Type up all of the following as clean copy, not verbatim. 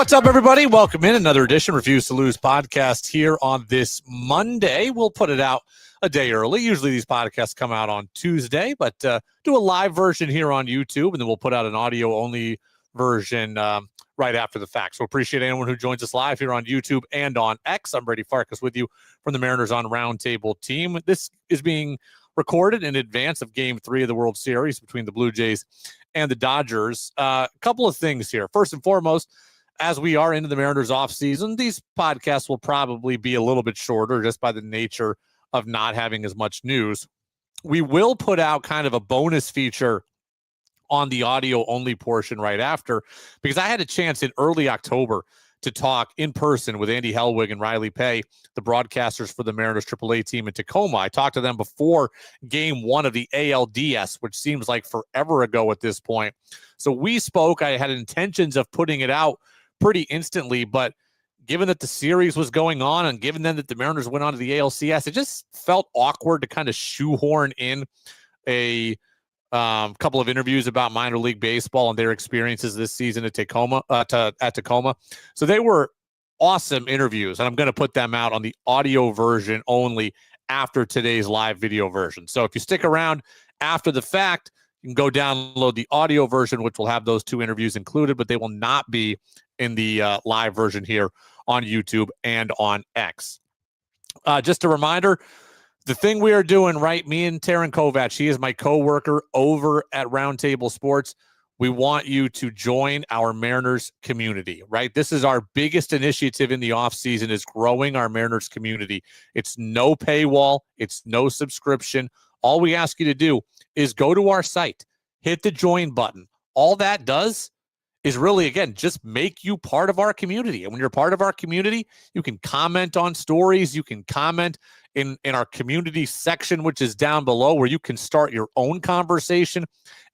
What's up, everybody? Welcome in another edition Refuse to Lose podcast here on this Monday. We'll put it out a day early. Usually these podcasts come out on Tuesday, but do a live version here on YouTube, and then we'll put out an audio-only version right after the fact. So appreciate anyone who joins us live here on YouTube and on X. I'm Brady Farkas with you from the Mariners on Roundtable team. This is being recorded in advance of Game 3 of the World Series between the Blue Jays and the Dodgers. A couple of things here. First and foremost, as we are into the Mariners offseason, these podcasts will probably be a little bit shorter just by the nature of not having as much news. We will put out kind of a bonus feature on the audio-only portion right after, because I had a chance in early October to talk in person with Andy Helwig and Riley Pay, the broadcasters for the Mariners AAA team in Tacoma. I talked to them before Game 1 of the ALDS, which seems like forever ago at this point. So we spoke. I had intentions of putting it out pretty instantly, but given that the series was going on and given then that the Mariners went on to the ALCS, it just felt awkward to kind of shoehorn in a couple of interviews about minor league baseball and their experiences this season at Tacoma. So they were awesome interviews, and I'm going to put them out on the audio version only after today's live video version. So if you stick around after the fact, you can go download the audio version, which will have those two interviews included, but they will not be in the live version here on YouTube and on X. Just a reminder, the thing we are doing, right, me and Taryn Kovac, he is my co-worker over at Roundtable Sports. We want you to join our Mariners community, right? This is our biggest initiative in the offseason, is growing our Mariners community. It's no paywall. It's no subscription. All we ask you to do is go to our site, hit the join button. All that does is really, again, just make you part of our community. And when you're part of our community, you can comment on stories. You can comment in our community section, which is down below, where you can start your own conversation.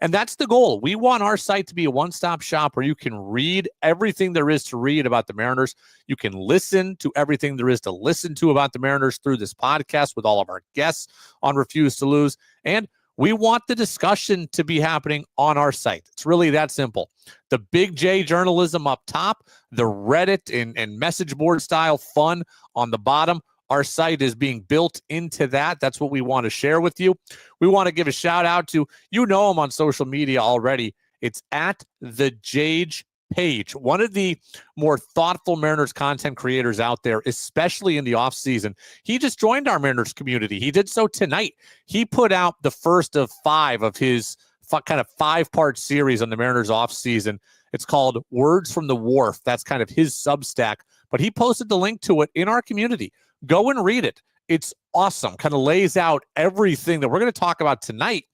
And that's the goal. We want our site to be a one-stop shop where you can read everything there is to read about the Mariners. You can listen to everything there is to listen to about the Mariners through this podcast with all of our guests on Refuse to Lose. And we want the discussion to be happening on our site. It's really that simple. The Big J journalism up top, the Reddit and message board style fun on the bottom. Our site is being built into that. That's what we want to share with you. We want to give a shout out to, you know him on social media already. It's at the Jage Page, one of the more thoughtful Mariners content creators out there, especially in the offseason. He just joined our Mariners community. He did so tonight. He put out the first of 5 of his kind of 5-part series on the Mariners offseason. It's called Words from the Wharf. That's kind of his Substack, but he posted the link to it in our community. Go and read it. It's awesome. Kind of lays out everything that we're going to talk about tonight,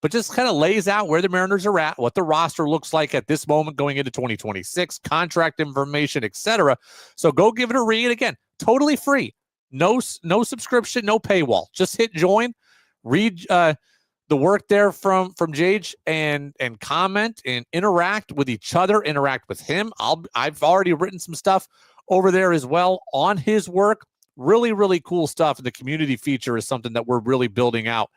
but just kind of lays out where the Mariners are at, what the roster looks like at this moment going into 2026, contract information, etc. So go give it a read. Again, totally free. No subscription, no paywall. Just hit join, read the work there from Jage, and comment and interact with each other, interact with him. I've already written some stuff over there as well on his work. Really, really cool stuff. And the community feature is something that we're really building out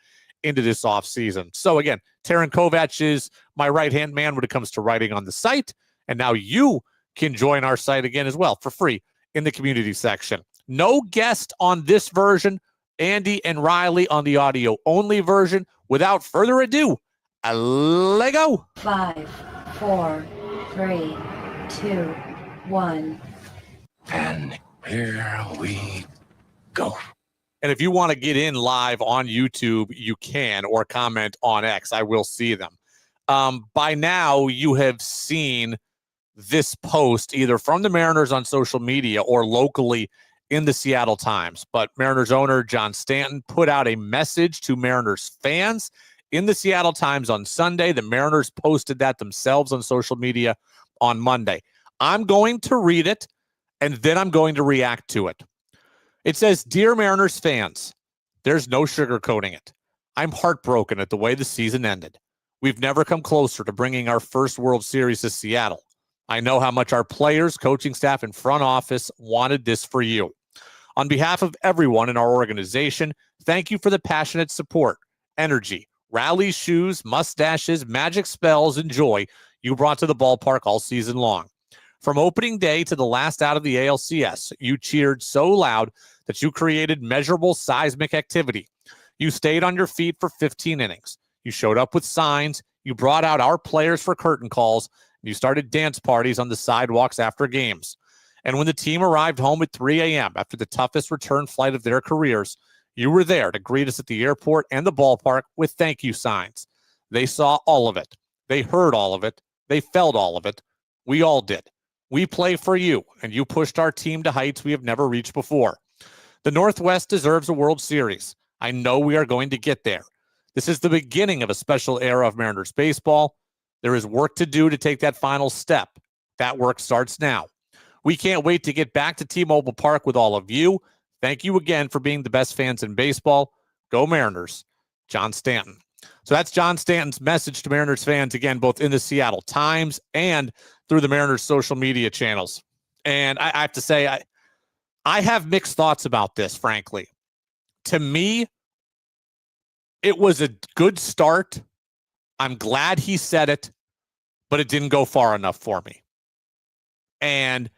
into this offseason. So again, Taryn Kovac is my right-hand man when it comes to writing on the site. And now you can join our site again as well for free in the community section. No guest on this version. Andy and Riley on the audio-only version. Without further ado, let go. 5, 4, 3, 2, 1. And here we go. And if you want to get in live on YouTube, you can, or comment on X. I will see them. By now, you have seen this post either from the Mariners on social media or locally in the Seattle Times. But Mariners owner John Stanton put out a message to Mariners fans in the Seattle Times on Sunday. The Mariners posted that themselves on social media on Monday. I'm going to read it, and then I'm going to react to it. It says, "Dear Mariners fans, there's no sugarcoating it. I'm heartbroken at the way the season ended. We've never come closer to bringing our first World Series to Seattle. I know how much our players, coaching staff, and front office wanted this for you. On behalf of everyone in our organization, thank you for the passionate support, energy, rallies, shoes, mustaches, magic spells, and joy you brought to the ballpark all season long. From opening day to the last out of the ALCS, you cheered so loud that you created measurable seismic activity. You stayed on your feet for 15 innings. You showed up with signs. You brought out our players for curtain calls. And you started dance parties on the sidewalks after games. And when the team arrived home at 3 a.m. after the toughest return flight of their careers, you were there to greet us at the airport and the ballpark with thank you signs. They saw all of it. They heard all of it. They felt all of it. We all did. We play for you, and you pushed our team to heights we have never reached before. The Northwest deserves a World Series. I know we are going to get there. This is the beginning of a special era of Mariners baseball. There is work to do to take that final step. That work starts now. We can't wait to get back to T-Mobile Park with all of you. Thank you again for being the best fans in baseball. Go Mariners. John Stanton. So that's John Stanton's message to Mariners fans, again, both in the Seattle Times and through the Mariners social media channels. And I have to say, I have mixed thoughts about this, frankly. To me, it was a good start. I'm glad he said it, but it didn't go far enough for me. And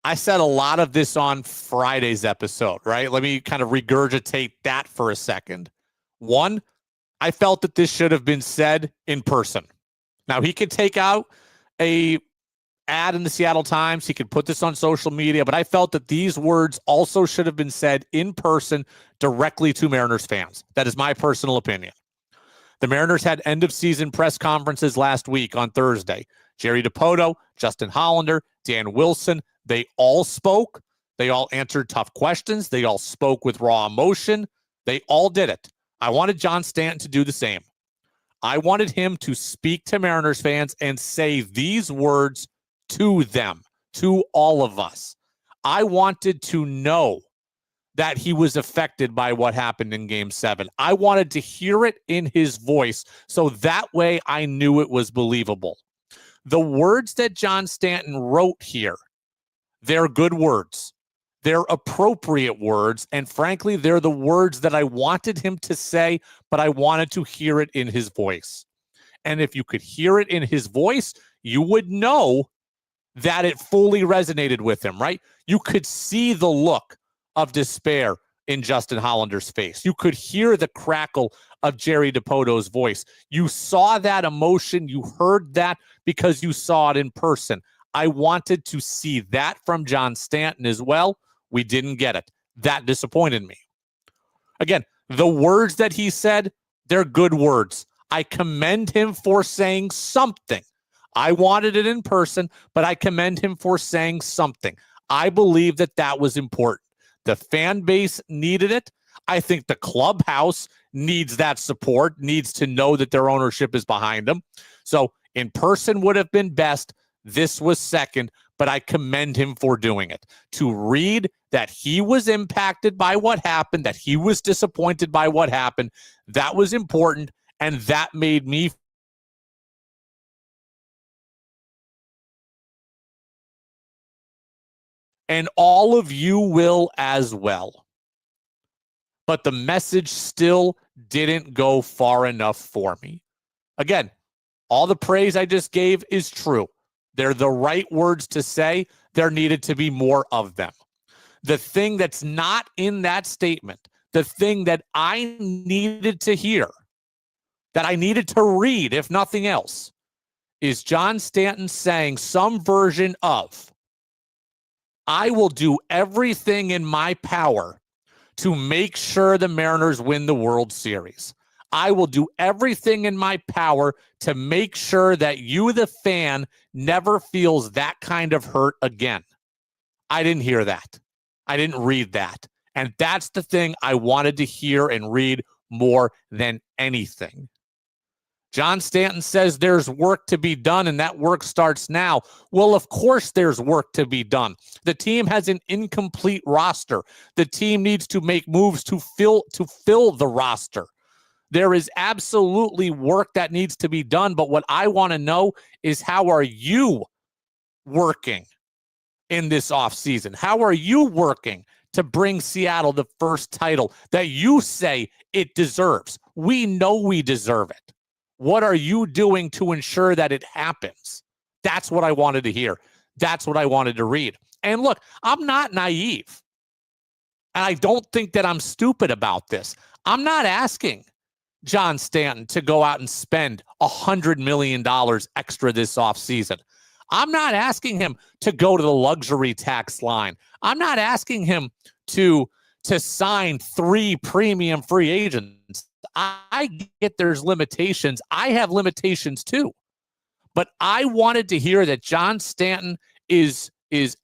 I said a lot of this on Friday's episode, right? Let me kind of regurgitate that for a second. One, I felt that this should have been said in person. Now, he could take out a ad in the Seattle Times. He could put this on social media, but I felt that these words also should have been said in person directly to Mariners fans. That is my personal opinion. The Mariners had end-of-season press conferences last week on Thursday. Jerry DiPoto, Justin Hollander, Dan Wilson, they all spoke. They all answered tough questions. They all spoke with raw emotion. They all did it. I wanted John Stanton to do the same. I wanted him to speak to Mariners fans and say these words to them, to all of us. I wanted to know that he was affected by what happened in Game 7. I wanted to hear it in his voice, so that way I knew it was believable. The words that John Stanton wrote here, they're good words. They're appropriate words, and frankly, they're the words that I wanted him to say, but I wanted to hear it in his voice. And if you could hear it in his voice, you would know that it fully resonated with him, right? You could see the look of despair in Justin Hollander's face. You could hear the crackle of Jerry DiPoto's voice. You saw that emotion. You heard that because you saw it in person. I wanted to see that from John Stanton as well. We didn't get it. That disappointed me. Again, the words that he said, they're good words. I commend him for saying something. I wanted it in person, but I commend him for saying something. I believe that that was important. The fan base needed it. I think the clubhouse needs that support, needs to know that their ownership is behind them. So in person would have been best. This was second, but I commend him for doing it. To read that he was impacted by what happened, that he was disappointed by what happened, that was important, and that made me and all of you will as well. But the message still didn't go far enough for me. Again, all the praise I just gave is true. They're the right words to say. There needed to be more of them. The thing that's not in that statement, the thing that I needed to hear, that I needed to read, if nothing else, is John Stanton saying some version of, I will do everything in my power to make sure the Mariners win the World Series. I will do everything in my power to make sure that you, the fan, never feels that kind of hurt again. I didn't hear that. I didn't read that. And that's the thing I wanted to hear and read more than anything. John Stanton says there's work to be done, and that work starts now. Well, of course there's work to be done. The team has an incomplete roster. The team needs to make moves to fill the roster. There is absolutely work that needs to be done, but what I want to know is, how are you working in this offseason? How are you working to bring Seattle the first title that you say it deserves? We know we deserve it. What are you doing to ensure that it happens? That's what I wanted to hear. That's what I wanted to read. And look, I'm not naive. And I don't think that I'm stupid about this. I'm not asking John Stanton to go out and spend $100 million extra this offseason. I'm not asking him to go to the luxury tax line. I'm not asking him to sign 3 premium free agents. I get there's limitations. I have limitations too. But I wanted to hear that John Stanton is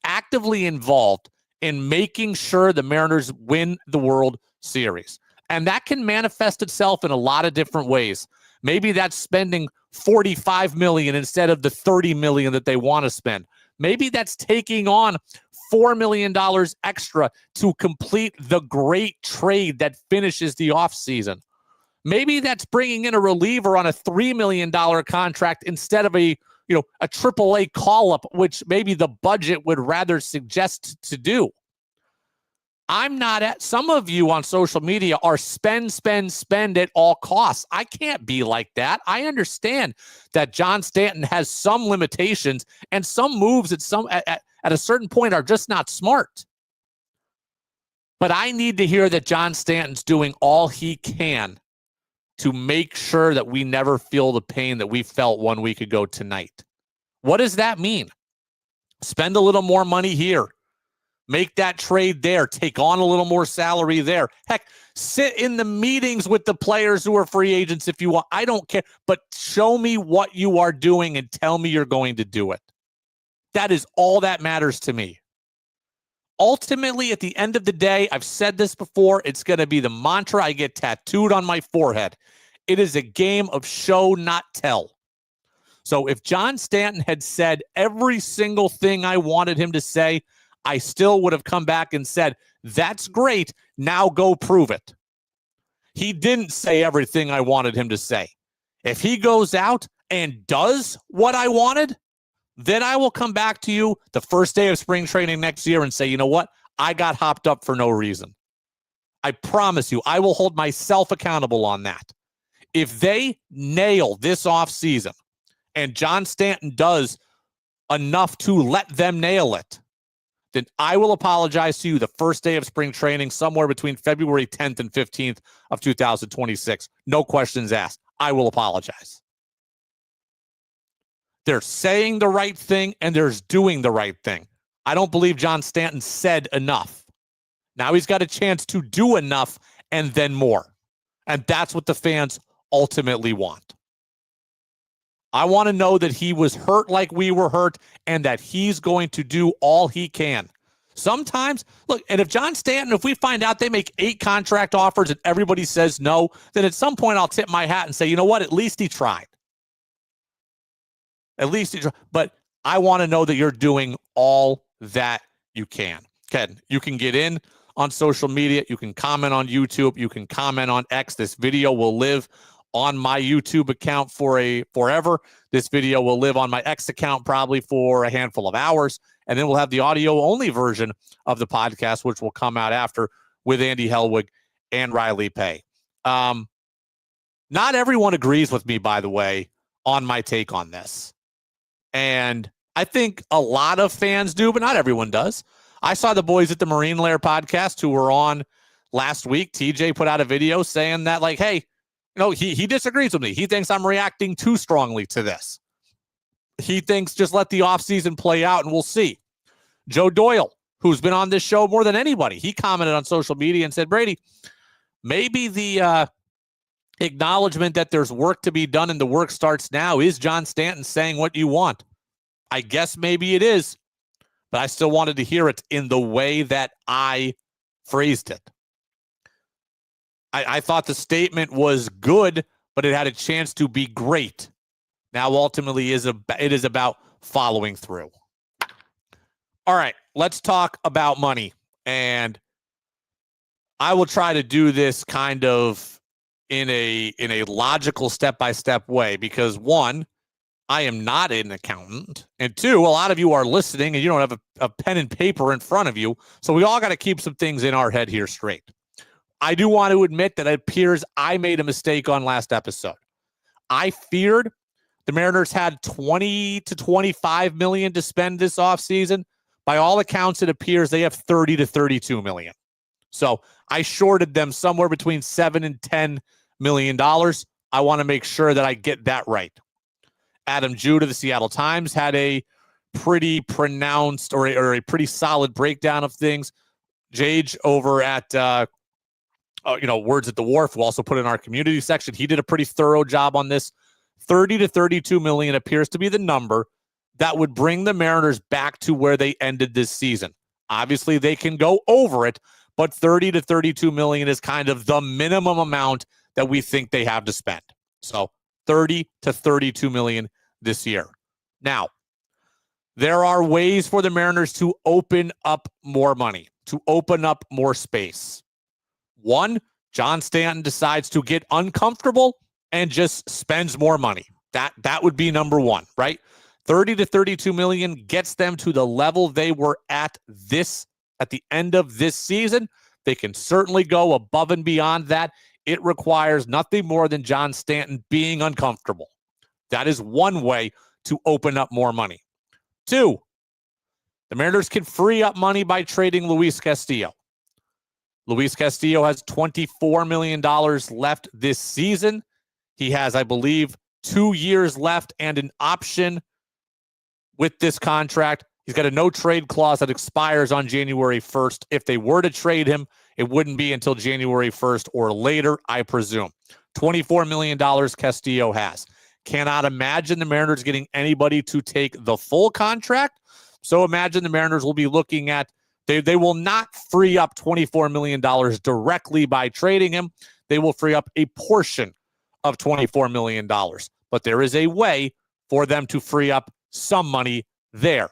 actively involved in making sure the Mariners win the World Series. And that can manifest itself in a lot of different ways. Maybe that's spending $45 million instead of the $30 million that they want to spend. Maybe that's taking on $4 million extra to complete the great trade that finishes the offseason. Maybe that's bringing in a reliever on a $3 million contract instead of a AAA call-up, which maybe the budget would rather suggest to do. I'm not at, some of you on social media are spend at all costs. I can't be like that. I understand that John Stanton has some limitations and some moves at a certain point are just not smart. But I need to hear that John Stanton's doing all he can to make sure that we never feel the pain that we felt 1 week ago tonight. What does that mean? Spend a little more money here. Make that trade there. Take on a little more salary there. Heck, sit in the meetings with the players who are free agents if you want. I don't care. But show me what you are doing and tell me you're going to do it. That is all that matters to me. Ultimately, at the end of the day, I've said this before, it's going to be the mantra I get tattooed on my forehead. It is a game of show, not tell. So if John Stanton had said every single thing I wanted him to say, I still would have come back and said, that's great, now go prove it. He didn't say everything I wanted him to say. If he goes out and does what I wanted, then I will come back to you the first day of spring training next year and say, you know what? I got hopped up for no reason. I promise you, I will hold myself accountable on that. If they nail this offseason and John Stanton does enough to let them nail it, then I will apologize to you the first day of spring training, somewhere between February 10th and 15th of 2026. No questions asked. I will apologize. They're saying the right thing and they're doing the right thing. I don't believe John Stanton said enough. Now he's got a chance to do enough and then more. And that's what the fans ultimately want. I want to know that he was hurt like we were hurt and that he's going to do all he can. Sometimes, look, and if John Stanton, if we find out they make 8 contract offers and everybody says no, then at some point I'll tip my hat and say, you know what, at least he tried. At least he tried. But I want to know that you're doing all that you can. Ken, you can get in on social media. You can comment on YouTube. You can comment on X. This video will live on my YouTube account forever. This video will live on my X account probably for a handful of hours. And then we'll have the audio-only version of the podcast, which will come out after with Andy Helwig and Riley Pay. Not everyone agrees with me, by the way, on my take on this. And I think a lot of fans do, but not everyone does. I saw the boys at the Marine Lair podcast who were on last week. TJ put out a video saying that, like, hey, he disagrees with me. He thinks I'm reacting too strongly to this. He thinks just let the offseason play out and we'll see. Joe Doyle, who's been on this show more than anybody, he commented on social media and said, Brady, maybe the acknowledgement that there's work to be done and the work starts now is John Stanton saying what you want. I guess maybe it is, but I still wanted to hear it in the way that I phrased it. I thought the statement was good, but it had a chance to be great. Now, ultimately, it is about following through. All right, let's talk about money. And I will try to do this kind of in a logical step-by-step way because, one, I am not an accountant. And two, a lot of you are listening and you don't have a pen and paper in front of you. So we all got to keep some things in our head here straight. I do want to admit that it appears I made a mistake on last episode. I feared The Mariners had 20 to 25 million to spend this offseason. By all accounts, it appears they have 30 to 32 million. So I shorted them somewhere between $7 and $10 million. I want to make sure that I get that right. Adam Jude of the Seattle Times had a pretty pronounced or a pretty solid breakdown of things. Jage over at Words at the Wharf, who also put in our community section, he did a pretty thorough job on this. 30 to 32 million appears to be the number that would bring the Mariners back to where they ended this season. Obviously, they can go over it, but 30 to 32 million is kind of the minimum amount that we think they have to spend. So 30 to 32 million this year. Now, there are ways for the Mariners to open up more money, to open up more space. One, John Stanton decides to get uncomfortable and just spends more money. That would be number one, right? 30 to 32 million gets them to the level they were at the end of this season. They can certainly go above and beyond that. It requires nothing more than John Stanton being uncomfortable. That is one way to open up more money. Two, the Mariners can free up money by trading Luis Castillo. Luis Castillo has $24 million left this season. He has, I believe, 2 years left and an option with this contract. He's got a no-trade clause that expires on January 1st. If they were to trade him, it wouldn't be until January 1st or later, I presume. $24 million Castillo has. Cannot imagine the Mariners getting anybody to take the full contract. So imagine the Mariners will be looking at, they will not free up $24 million directly by trading him. They will free up a portion of $24 million. But there is a way for them to free up some money there.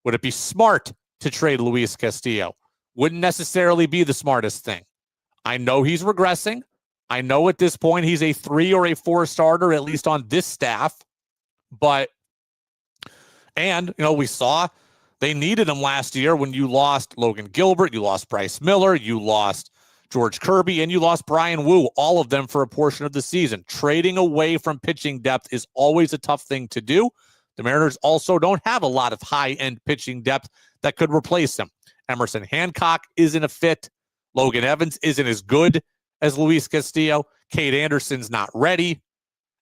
Would it be smart to trade Luis Castillo? Wouldn't necessarily be the smartest thing. I know he's regressing. I know at this point he's a 3 or a 4 starter, at least on this staff. We saw they needed him last year when you lost Logan Gilbert, you lost Bryce Miller, you lost George Kirby, and you lost Brian Wu, all of them for a portion of the season. Trading away from pitching depth is always a tough thing to do. The Mariners also don't have a lot of high-end pitching depth that could replace him. Emerson Hancock isn't a fit. Logan Evans isn't as good as Luis Castillo. Cade Anderson's not ready.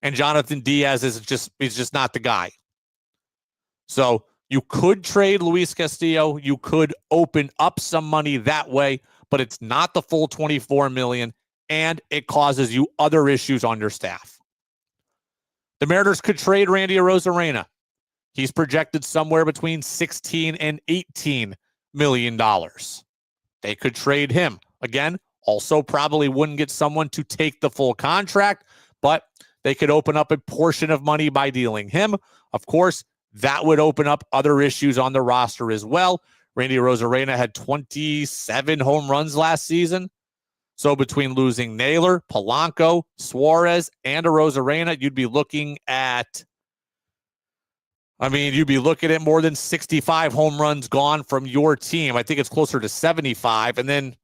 And Jonathan Diaz is just not the guy. So you could trade Luis Castillo. You could open up some money that way, but it's not the full $24 million, and it causes you other issues on your staff. The Mariners could trade Randy Arozarena. He's projected somewhere between $16 and $18 million. They could trade him. Again, also probably wouldn't get someone to take the full contract, but they could open up a portion of money by dealing him. Of course, that would open up other issues on the roster as well. Randy Arozarena had 27 home runs last season. So between losing Naylor, Polanco, Suarez, and Arozarena, you'd be looking at more than 65 home runs gone from your team. I think it's closer to 75. And then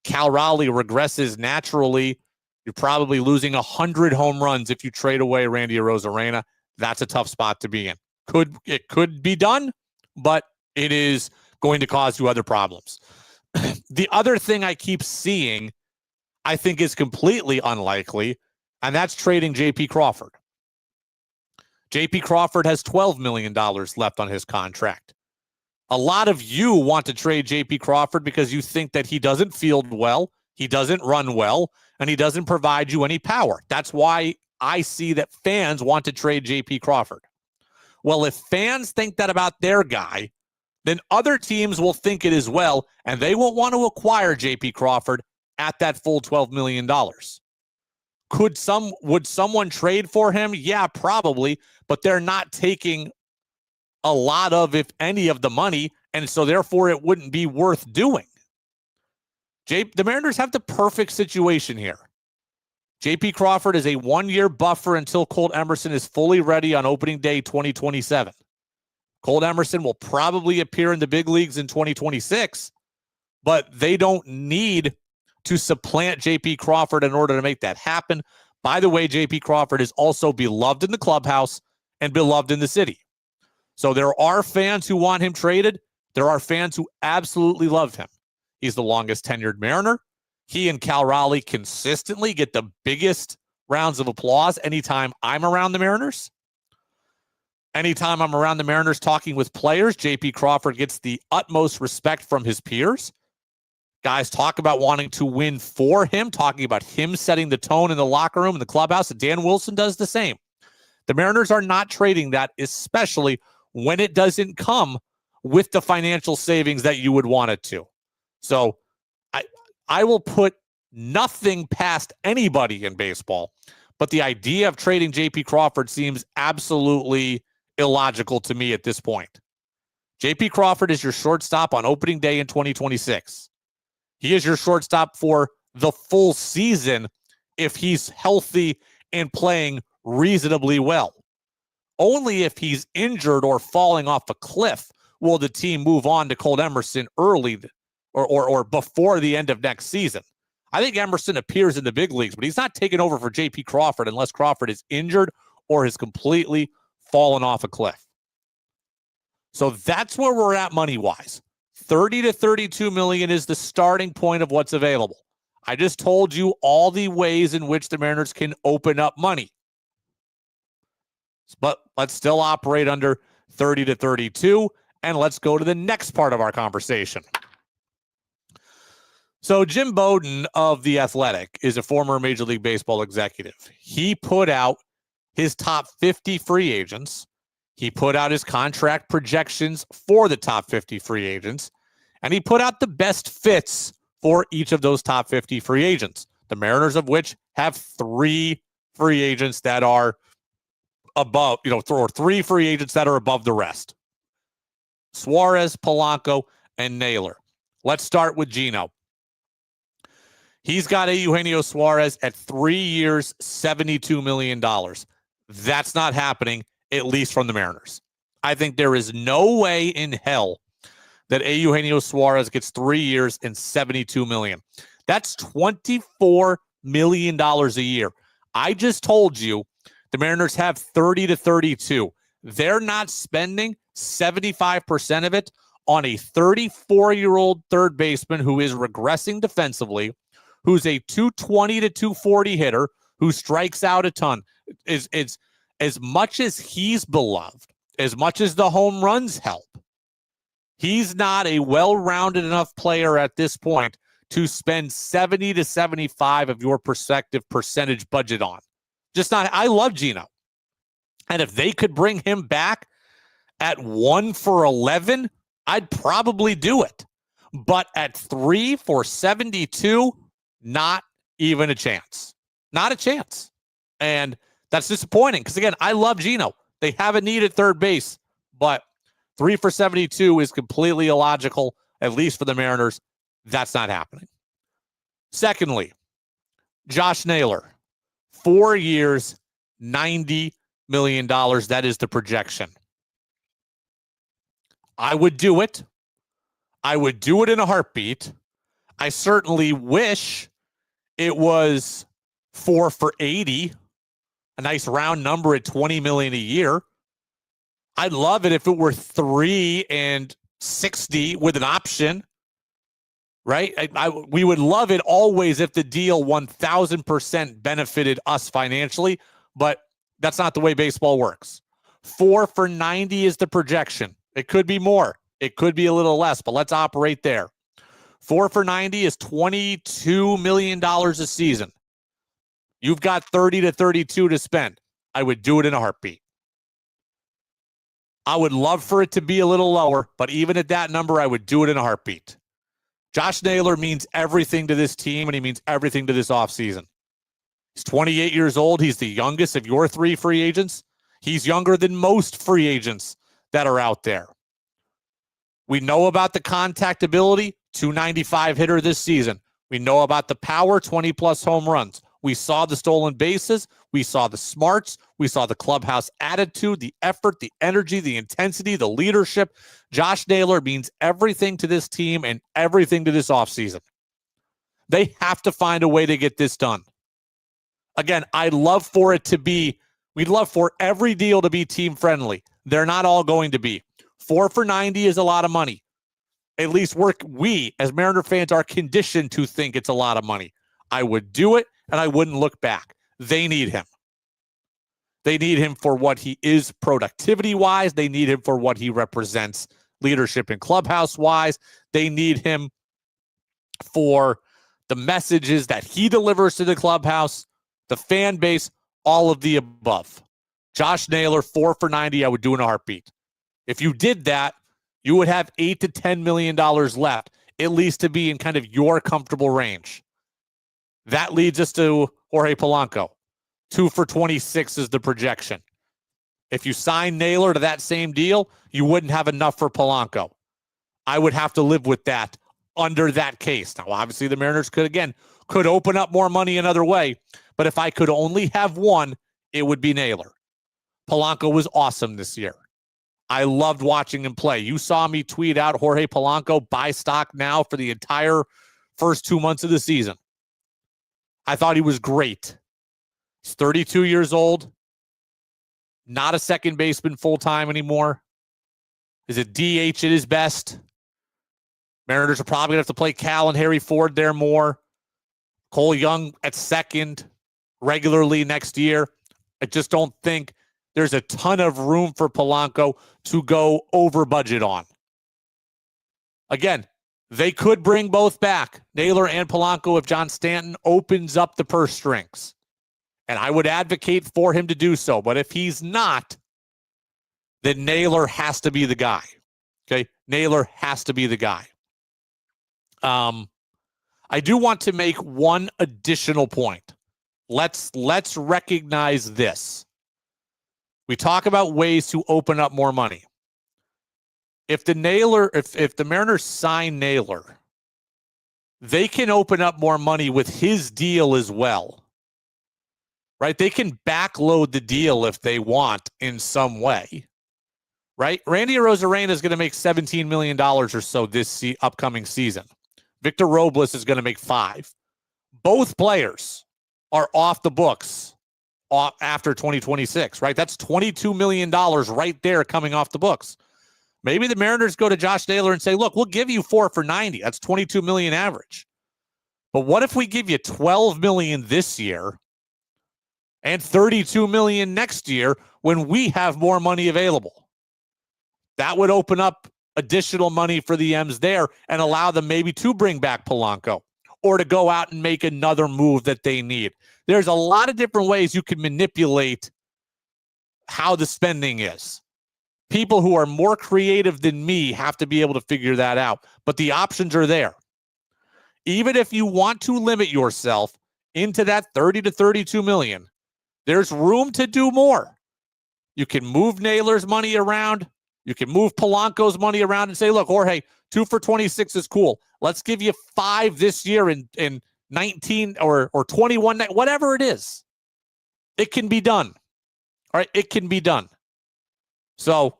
Cal Raleigh regresses naturally. You're probably losing 100 home runs if you trade away Randy Arozarena. That's a tough spot to be in. It could be done, but it is going to cause you other problems. The other thing I keep seeing, I think is completely unlikely, and that's trading J.P. Crawford. J.P. Crawford has $12 million left on his contract. A lot of you want to trade J.P. Crawford because you think that he doesn't field well, he doesn't run well, and he doesn't provide you any power. That's why I see that fans want to trade J.P. Crawford. Well, if fans think that about their guy, then other teams will think it as well, and they won't want to acquire J.P. Crawford at that full $12 million. Would someone trade for him? Yeah, probably, but they're not taking a lot of, if any, of the money, and so therefore it wouldn't be worth doing. The Mariners have the perfect situation here. J.P. Crawford is a 1-year buffer until Colt Emerson is fully ready on opening day 2027. Colt Emerson will probably appear in the big leagues in 2026, but they don't need to supplant J.P. Crawford in order to make that happen. By the way, J.P. Crawford is also beloved in the clubhouse and beloved in the city. So there are fans who want him traded. There are fans who absolutely love him. He's the longest tenured Mariner. He and Cal Raleigh consistently get the biggest rounds of applause anytime I'm around the Mariners. Anytime I'm around the Mariners talking with players, J.P. Crawford gets the utmost respect from his peers. Guys talk about wanting to win for him, talking about him setting the tone in the locker room, in the clubhouse, and Dan Wilson does the same. The Mariners are not trading that, especially when it doesn't come with the financial savings that you would want it to. So I will put nothing past anybody in baseball, but the idea of trading J.P. Crawford seems absolutely illogical to me at this point. J.P. Crawford is your shortstop on opening day in 2026. He is your shortstop for the full season if he's healthy and playing reasonably well. Only if he's injured or falling off a cliff will the team move on to Colt Emerson early or before the end of next season. I think Emerson appears in the big leagues, but he's not taking over for J.P. Crawford unless Crawford is injured or has completely fallen off a cliff. So that's where we're at money-wise. 30 to 32 million is the starting point of what's available. I just told you all the ways in which the Mariners can open up money. But let's still operate under 30 to 32, and let's go to the next part of our conversation. So Jim Bowden of The Athletic is a former Major League Baseball executive. He put out his top 50 free agents. He put out his contract projections for the top 50 free agents, and he put out the best fits for each of those top 50 free agents, the Mariners of which have 3 free agents that are above, or 3 free agents that are above the rest. Suarez, Polanco, and Naylor. Let's start with Gino. He's got Eugenio Suarez at 3 years, $72 million. That's not happening, at least from the Mariners. I think there is no way in hell that Eugenio Suarez gets 3 years and $72 million. That's $24 million a year. I just told you the Mariners have 30 to 32. They're not spending 75% of it on a 34-year-old third baseman who is regressing defensively, who's a 220 to 240 hitter, who strikes out a ton. Is as much as he's beloved, as much as the home runs help, he's not a well-rounded enough player at this point to spend 70 to 75 of your prospective percentage budget on. Just not. I love Gino. And if they could bring him back at 1 for 11, I'd probably do it. But at 3 for 72, not even a chance. Not a chance. And that's disappointing because, again, I love Gino. They have a need at third base, but 3 for 72 is completely illogical, at least for the Mariners. That's not happening. Secondly, Josh Naylor, 4 years, $90 million. That is the projection. I would do it. I would do it in a heartbeat. I certainly wish it was 4 for 80, a nice round number at $20 million a year. I'd love it if it were 3 and 60 with an option, right? We would love it always if the deal 1,000% benefited us financially, but that's not the way baseball works. 4 for 90 is the projection. It could be more. It could be a little less, but let's operate there. 4 for 90 is $22 million a season. You've got 30 to 32 to spend. I would do it in a heartbeat. I would love for it to be a little lower, but even at that number, I would do it in a heartbeat. Josh Naylor means everything to this team, and he means everything to this offseason. He's 28 years old. He's the youngest of your 3 free agents. He's younger than most free agents that are out there. We know about the contact ability, 295 hitter this season. We know about the power, 20-plus home runs. We saw the stolen bases. We saw the smarts. We saw the clubhouse attitude, the effort, the energy, the intensity, the leadership. Josh Naylor means everything to this team and everything to this offseason. They have to find a way to get this done. Again, we'd love for every deal to be team friendly. They're not all going to be. 4 for $90 is a lot of money. At least we as Mariner fans are conditioned to think it's a lot of money. I would do it, and I wouldn't look back. They need him. They need him for what he is productivity-wise. They need him for what he represents leadership and clubhouse-wise. They need him for the messages that he delivers to the clubhouse, the fan base, all of the above. Josh Naylor, 4 for $90, I would do in a heartbeat. If you did that, you would have $8 to $10 million left, at least to be in kind of your comfortable range. That leads us to Jorge Polanco. 2 for $26 is the projection. If you sign Naylor to that same deal, you wouldn't have enough for Polanco. I would have to live with that under that case. Now, obviously, the Mariners could open up more money another way, but if I could only have one, it would be Naylor. Polanco was awesome this year. I loved watching him play. You saw me tweet out Jorge Polanco, buy stock now for the entire first 2 months of the season. I thought he was great. He's 32 years old, not a second baseman full-time anymore. Is a DH at his best. Mariners are probably going to have to play Cal and Harry Ford there more. Cole Young at second regularly next year. I just don't think there's a ton of room for Polanco to go over budget on. Again, they could bring both back, Naylor and Polanco, if John Stanton opens up the purse strings. And I would advocate for him to do so. But if he's not, then Naylor has to be the guy. Okay? Naylor has to be the guy. I do want to make one additional point. Let's recognize this. We talk about ways to open up more money. If the Mariners sign Naylor, they can open up more money with his deal as well. Right? They can backload the deal if they want in some way. Right? Randy Arozarena is going to make $17 million or so this upcoming season. Victor Robles is going to make $5 million. Both players are off the books after 2026, right? That's $22 million right there coming off the books. Maybe the Mariners go to Josh Naylor and say, look, we'll give you 4 for $90. That's $22 million average. But what if we give you $12 million this year and $32 million next year when we have more money available? That would open up additional money for the M's there and allow them maybe to bring back Polanco or to go out and make another move that they need. There's a lot of different ways you can manipulate how the spending is. People who are more creative than me have to be able to figure that out, but the options are there. Even if you want to limit yourself into that 30 to 32 million, there's room to do more. You can move Naylor's money around. You can move Polanco's money around and say, look, Jorge, 2 for 26 is cool. Let's give you 5 this year in 19 or 21, whatever it is. It can be done. All right, it can be done. So,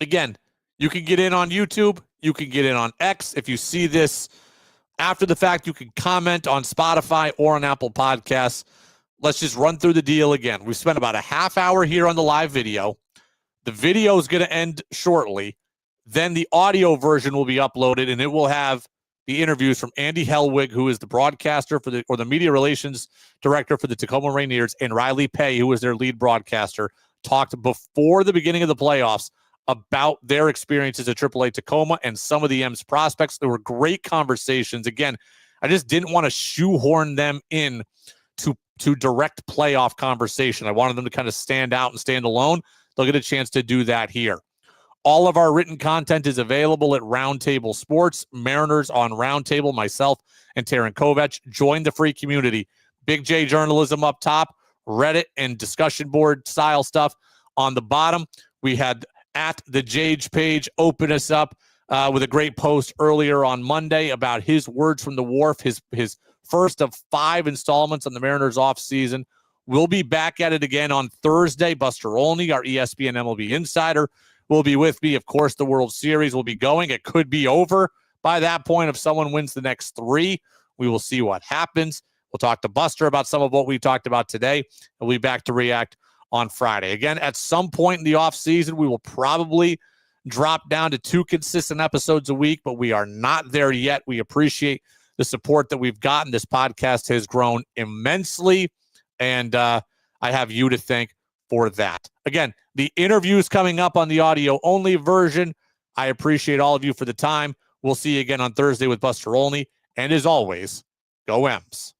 again, you can get in on YouTube. You can get in on X. If you see this after the fact, you can comment on Spotify or on Apple Podcasts. Let's just run through the deal again. We've spent about a half hour here on the live video. The video is going to end shortly. Then the audio version will be uploaded, and it will have the interviews from Andy Helwig, who is the broadcaster or the media relations director for the Tacoma Rainiers, and Riley Pay, who is their lead broadcaster, talked before the beginning of the playoffs about their experiences at AAA Tacoma and some of the M's prospects. There were great conversations. Again, I just didn't want to shoehorn them in to direct playoff conversation. I wanted them to kind of stand out and stand alone. They'll get a chance to do that here. All of our written content is available at Roundtable Sports. Mariners on Roundtable, myself and Taryn Kovac. Join the free community. Big J journalism up top, Reddit and discussion board style stuff on the bottom. We had at the Jage page open us up with a great post earlier on Monday about his words from the wharf, his first of 5 installments on the Mariners offseason. We'll be back at it again on Thursday. Buster Olney, our ESPN MLB insider, will be with me. Of course, the World Series will be going. It could be over by that point if someone wins the next 3. We will see what happens. We'll talk to Buster about some of what we talked about today, and we'll be back to react on Friday. Again, at some point in the offseason, we will probably drop down to 2 consistent episodes a week, but we are not there yet. We appreciate the support that we've gotten. This podcast has grown immensely, and I have you to thank for that. Again, the interviews coming up on the audio-only version. I appreciate all of you for the time. We'll see you again on Thursday with Buster Olney. And as always, go M's.